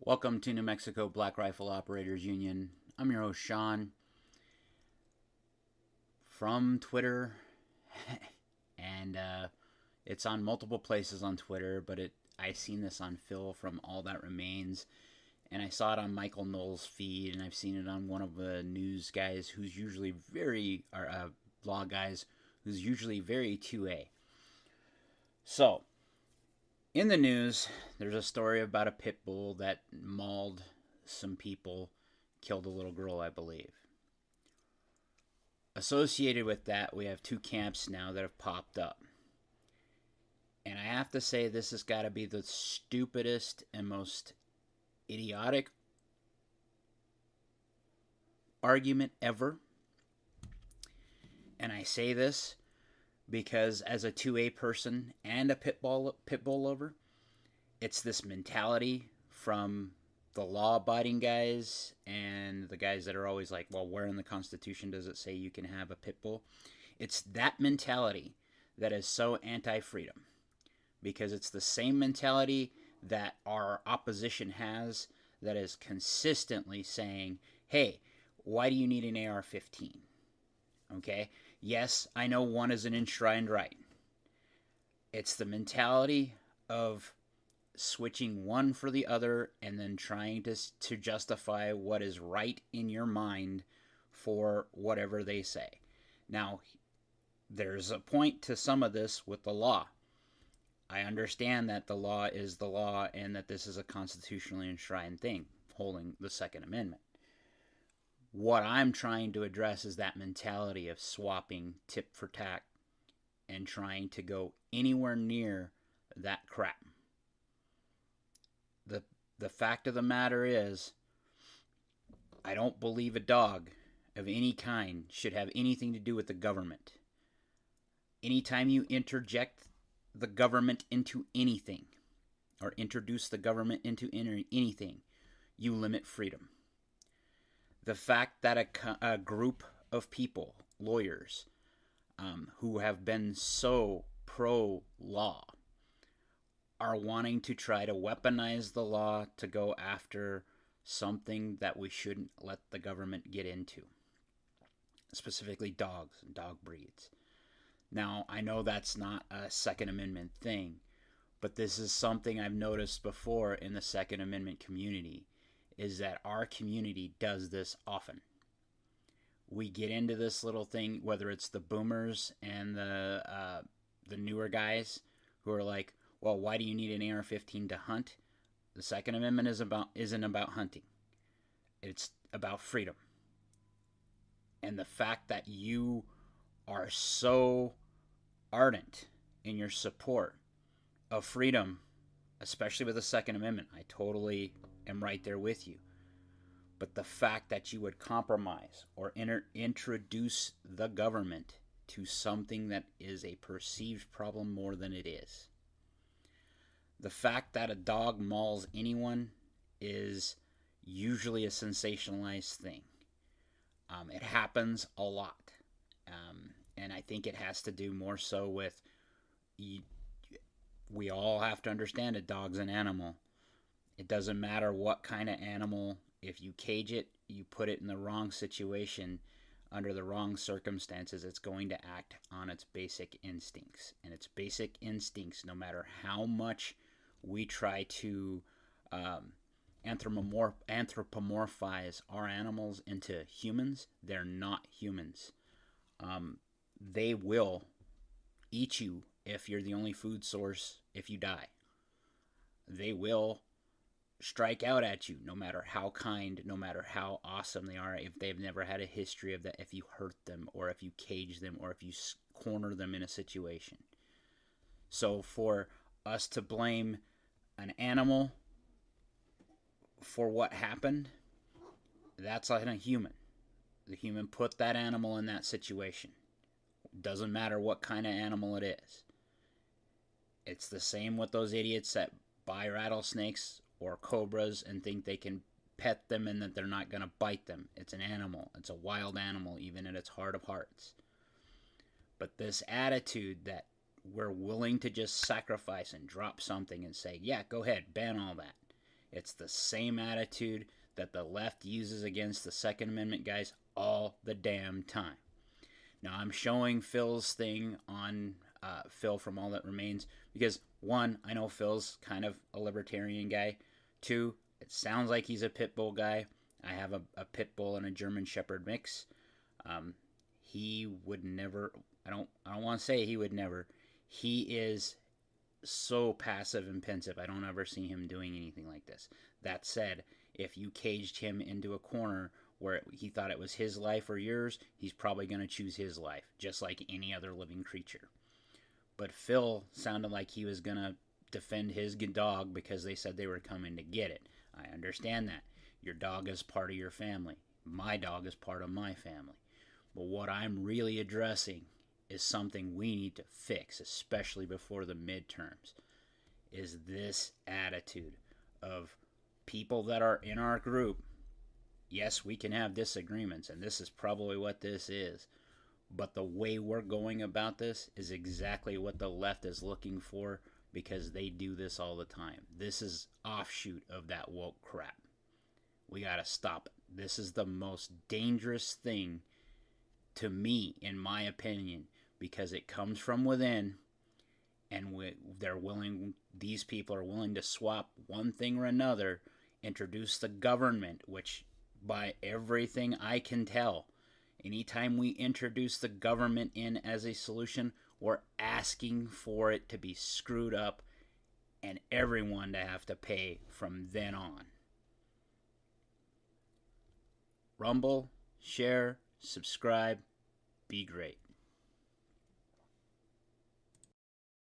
Welcome to New Mexico Black Rifle Operators Union. I'm your host, Sean, from Twitter, and it's on multiple places on Twitter, but I seen this on Phil from All That Remains, and I saw it on Michael Knowles' feed, and I've seen it on one of the news guys who's usually blog guys who's usually very 2A. So, in the news, there's a story about a pit bull that mauled some people, killed a little girl, I believe. Associated with that, we have two camps now that have popped up. And I have to say, this has got to be the stupidest and most idiotic argument ever. And I say this because as a 2A person and a pit bull lover, it's this mentality from the law-abiding guys and the guys that are always like, well, where in the Constitution does it say you can have a pit bull? It's that mentality that is so anti-freedom, because it's the same mentality that our opposition has, that is consistently saying, hey, why do you need an AR-15? Okay? Yes, I know one is an enshrined right. It's the mentality of switching one for the other and then trying to justify what is right in your mind for whatever they say. Now, there's a point to some of this with the law. I understand that the law is the law and that this is a constitutionally enshrined thing, holding the Second Amendment. What I'm trying to address is that mentality of swapping tip for tack and trying to go anywhere near that crap. The fact of the matter is, I don't believe a dog of any kind should have anything to do with the government. Anytime you interject the government into anything, or introduce the government into anything, you limit freedom. The fact that a group of people, lawyers, who have been so pro-law, are wanting to try to weaponize the law to go after something that we shouldn't let the government get into, specifically dogs and dog breeds. Now, I know that's not a Second Amendment thing, but this is something I've noticed before in the Second Amendment community, is that our community does this often. We get into this little thing, whether it's the boomers and the newer guys who are like, well, why do you need an AR-15 to hunt? The Second Amendment isn't about hunting. It's about freedom. And the fact that you are so ardent in your support of freedom, especially with the Second Amendment, I totally am right there with you. But the fact that you would compromise or introduce the government to something that is a perceived problem more than it is. The fact that a dog mauls anyone is usually a sensationalized thing. It happens a lot. And I think it has to do more so with, we all have to understand a dog's an animal. It doesn't matter what kind of animal. If you cage it, you put it in the wrong situation, under the wrong circumstances, it's going to act on its basic instincts. And its basic instincts, no matter how much we try to anthropomorphize our animals into humans, they're not humans. They will eat you if you're the only food source if you die. They will strike out at you no matter how kind, no matter how awesome they are, if they've never had a history of that, if you hurt them or if you cage them or if you corner them in a situation. So for us to blame an animal for what happened, that's on a human. The human put that animal in that situation. Doesn't matter what kind of animal it is. It's the same with those idiots that buy rattlesnakes or cobras and think they can pet them and that they're not going to bite them. It's an animal. It's a wild animal, even at its heart of hearts. But this attitude that we're willing to just sacrifice and drop something and say, yeah, go ahead, ban all that. It's the same attitude that the left uses against the Second Amendment guys all the damn time. Now, I'm showing Phil's thing on Phil from All That Remains because, one, I know Phil's kind of a libertarian guy. Two, it sounds like he's a pit bull guy. I have a pit bull and a German Shepherd mix. He would never. I don't want to say he would never. He is so passive and pensive. I don't ever see him doing anything like this. That said, if you caged him into a corner where he thought it was his life or yours, he's probably going to choose his life, just like any other living creature. But Phil sounded like he was going to defend his dog because they said they were coming to get it. I understand that. Your dog is part of your family. My dog is part of my family. But what I'm really addressing is something we need to fix, especially before the midterms, is this attitude of people that are in our group. Yes, we can have disagreements, and this is probably what this is. But the way we're going about this is exactly what the left is looking for because they do this all the time. This is offshoot of that woke crap. We got to stop it. This is the most dangerous thing to me, in my opinion, because it comes from within, and these people are willing to swap one thing or another, introduce the government, which by everything I can tell, anytime we introduce the government in as a solution, we're asking for it to be screwed up and everyone to have to pay from then on. Rumble, share, subscribe, be great.